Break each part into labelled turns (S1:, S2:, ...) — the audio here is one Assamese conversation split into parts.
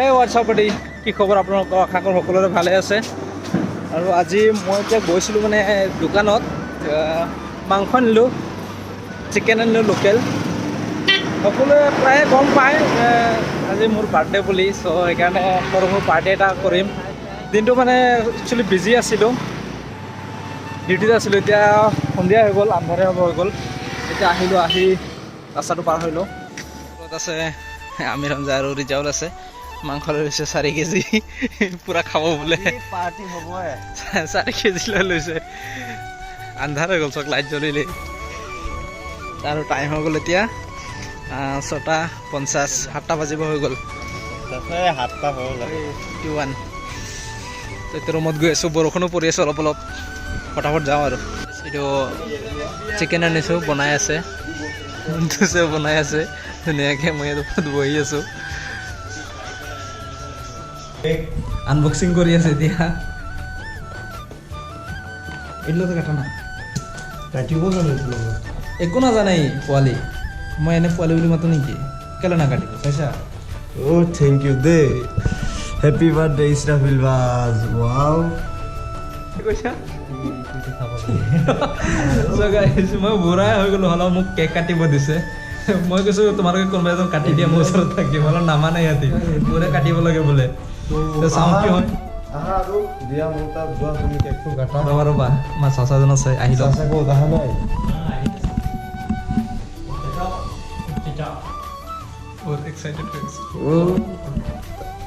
S1: এই হোৱাটছআপ পাতি কি খবৰ আপোনালোকৰ? আশা কৰোঁ সকলোৰে ভালে আছে। আৰু আজি মই এতিয়া গৈছিলোঁ মানে দোকানত মাংস আনিলোঁ, চিকেন আনিলোঁ লোকেল। সকলোৱে প্ৰায়ে গম পায় আজি মোৰ বাৰ্থডে বুলি, চ' সেইকাৰণে সৰু সৰু পাৰ্টি এটা কৰিম। দিনটো মানে একচুৱেলি বিজি আছিলোঁ, ডিউটিত আছিলোঁ। এতিয়া সন্ধিয়া হৈ গ'ল, আন্ধাৰে হ'ব হৈ গ'ল। এতিয়া আহিলোঁ, আহি ৰাস্তাটো পাৰ হৈ লওঁ। আছে আমিৰ হামজা আৰু ৰিজাউল আছে। মাংস লৈ লৈছে 4 কেজি, পূৰা খাব বোলে।
S2: পাৰ্টি হ'ব
S1: 4 কেজি লৈ লৈছে। আন্ধাৰ হৈ গ'ল, চক লাইট জ্বলিলে। আৰু টাইম হৈ গ'ল এতিয়া 6:50, 7টা বাজিব হৈ গ'ল।
S2: 7টা হ'ল।
S1: 21 এতিয়া ৰুমত গৈ আছোঁ, বৰষুণো পৰি আছে অলপ অলপ। ফটাফট যাওঁ আৰু। এইটো চিকেন আনিছোঁ, বনাই আছে, বনাই আছে ধুনীয়াকৈ। মই বহি আছোঁ, আনবক্সিং কৰি আছে এতিয়া। এইটোতো কাটা নাই,
S2: কাটিব জানিছিলোঁ
S1: একো নাজানে পোৱালি। মই এনে পোৱালি বুলি মাতো নেকি? কেলে নাকাটিব চাইছা?
S2: অ' থেংক ইউ দে। হেপী বাৰ্থডে ইছৰাফিল বাজ। ৱাও,
S1: কি কৈছা? মই বুঢ়াই হৈ গ'লো, হ'লেও মোক কেক কাটিব দিছে। মই কৈছোঁ তোমালোকে কোনোবা এজন কাটি দিয়া, মোৰ ওচৰত থাকিম। অলপ নামানে সিহঁতি, মোৰে কাটিব লাগে বোলে। চাওঁ কি হয়। ৰ'বা ৰ'বা, আমাৰ চাচাজন আছে, আহি লওক। বহুত এক্সাইটেড হৈ আছে।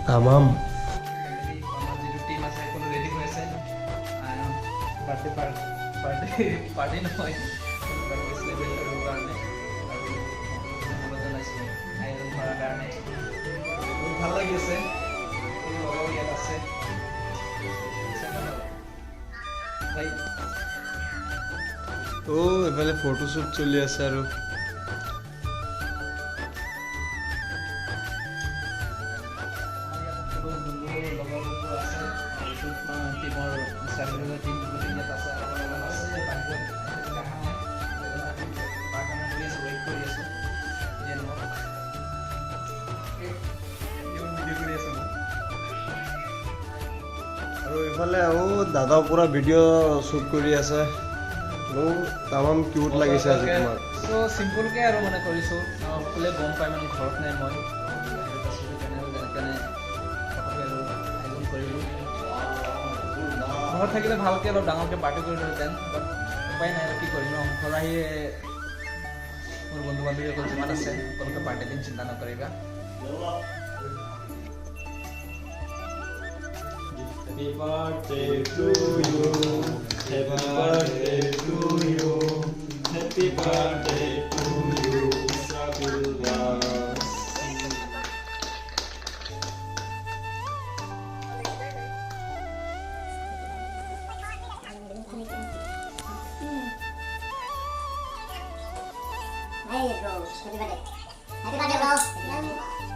S2: তামাম
S1: পাৰ্টি নহয়, ভাল লাগি আছে। ইয়াত আছে
S2: এইফালে ফটোশ্বুট চলি আছে আৰু এইফালে দাদা পুৰা ভিডিঅ' শ্বুট কৰি আছে। তামাম কিউট লাগিছে আজি তোমাক।
S1: চ' চিম্পুলকৈ আৰু মানে কৰিছোঁ। সকলোৱে গম পাই মানে ঘৰত নাই মই, কৰিলোঁ। ঘৰত থাকিলে ভালকৈ অলপ ডাঙৰকৈ পাৰ্টি কৰিলোহেঁতেন, বাট উপায় নাই আৰু কি কৰিম ন। ঘৰ আহি মোৰ বন্ধু বান্ধৱীসকল যিমান আছে সকলোকে পাৰ্টি দিম, চিন্তা নকৰিবা।
S2: Happy birthday to you. Happy birthday to you. Happy birthday to you. Israfil Baz.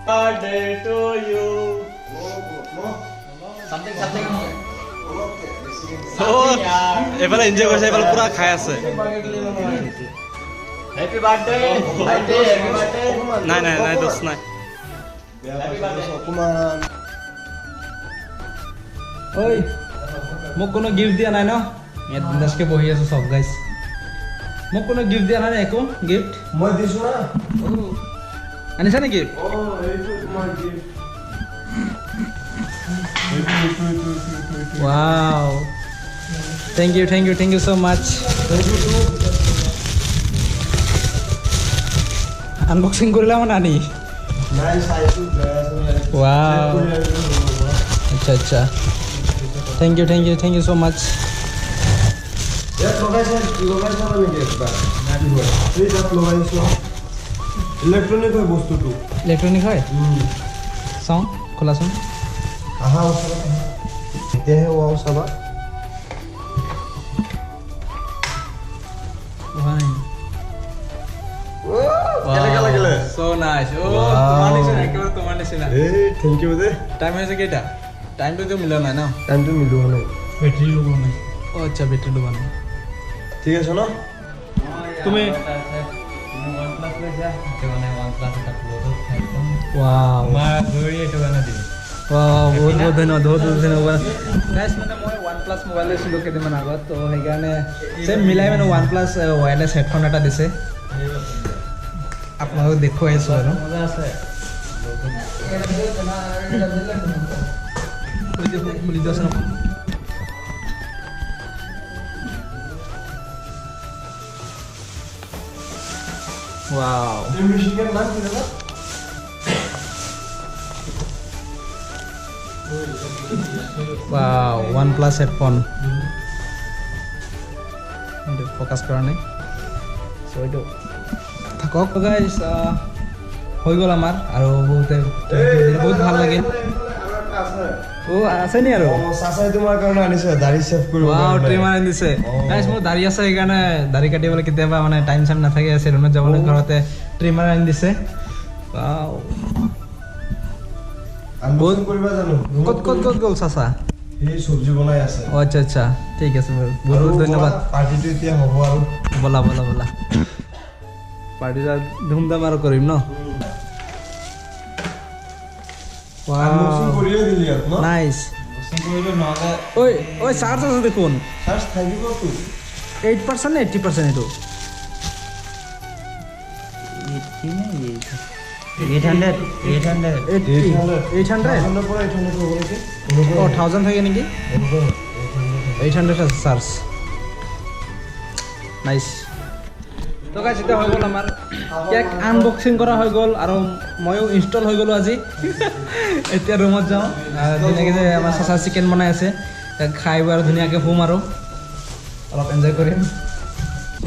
S2: Birthday to you.
S1: এইফালে এনজয় কৰিছে, এইফালে পুৰা খাই আছে।
S2: Happy birthday.
S1: নাই নাই নাই, দোষ নাই। ঐ, মোক কোনো গিফ্ট দিয়া নাই ন? ইয়াত বিন্দাছকৈ বহি আছোঁ চব গাইজ। মোক কোনো গিফ্ট দিয়া নাই নে? একো গিফ্ট
S2: মই দিছোঁ না।
S1: আনিছা নেকি? Wow, thank you so much. Unboxing কৰিলা মানে আনি? Wow, আচ্ছা, thank you so much.
S2: Electronic হয় বস্তুটো।
S1: ইলেক্ট্ৰনিক হয়? চাওঁ, খোলাচোন।
S2: এতিয়াহে ৱাও চাবা। কেনেকুৱা লাগিলে?
S1: So nice. তোমাৰ নিচিনা, একেবাৰে তোমাৰ নিচিনা।
S2: থেংক ইউ দে।
S1: টাইম হৈছে কেইটা? টাইমটোতো মিলোৱা নাই ন?
S2: টাইমটো মিলোৱা নাই।
S1: বেটাৰী ল'ব নাই। আচ্ছা, বেটাৰী ল'ব নাই।
S2: ঠিক আছে ন?
S1: তুমি wow, বহুত বহুত ধন্যবাদ বহুত বহুত ধন্যবাদ গাইজ মানে মই OnePlus মোবাইল লৈছিলোঁ কেইদিনমান আগত তো সেইকাৰণে চেম মিলাই মানে OnePlus ৱায়াৰলেছ হেডফোন এটা দিছে আপোনালোকক দেখুৱাই আছোঁ আৰু মজা আছে খুলি দিয়কচোন wow Wow, OnePlus headphone. Ini fokus কৰা নাই so itu থাকক গাইস হৈ গ'ল আমাৰ আৰু বহুত ভাল লাগিল ও আছে নি আৰু
S2: চাচাই তোমাৰ কাৰণে আনিছে দাড়ি সেভ কৰিব
S1: ওয়াও ট্ৰিমাৰ আনিছে গাইস মোৰ দাড়ি আছে সেইকাৰণে দাড়ি কাটিবলৈ কেতিয়াবা মানে টাইম চাইম নাথাকে চেলুনত যাবলৈ ঘৰতে ট্ৰিমাৰ আনি দিছে ওয়াও
S2: বহুত কৰিবা জানো
S1: কত গ'ল চাচা
S2: এই সবজি বনাই আছে
S1: ও আচ্ছা আচ্ছা ঠিক আছে বহুত ধন্যবাদ
S2: পাৰ্টিটো এতিয়া হ'ব আৰু
S1: বলা পাৰ্টিটা ধুমধাম আৰু কৰিম ন
S2: আনবক্সিং কৰিয়ে দিলি আৰু ন
S1: নাইস
S2: কৰিলে নহলে
S1: ঐ চাৰ্জ আছে দেখোন
S2: চাৰ্জ থাকিব তো
S1: 8% নে 80% এইটো 800
S2: পৰা 800 হ'ব নেকি
S1: 1000 থাকে নেকি 800 আছে চাৰ্জ নাইস তো গাইস এটা হৈ গ'ল আমাৰ কেক আনবক্সিং কৰা হৈ গ'ল আৰু ময়ো ইনষ্টল হৈ গ'লো আজি এতিয়া ৰুমত যাওঁ ধুনীয়াকৈ যে আমাৰ চাচা চিকেন বনাই আছে খাই আৰু ধুনীয়াকৈ শুম আৰু অলপ এনজয় কৰিম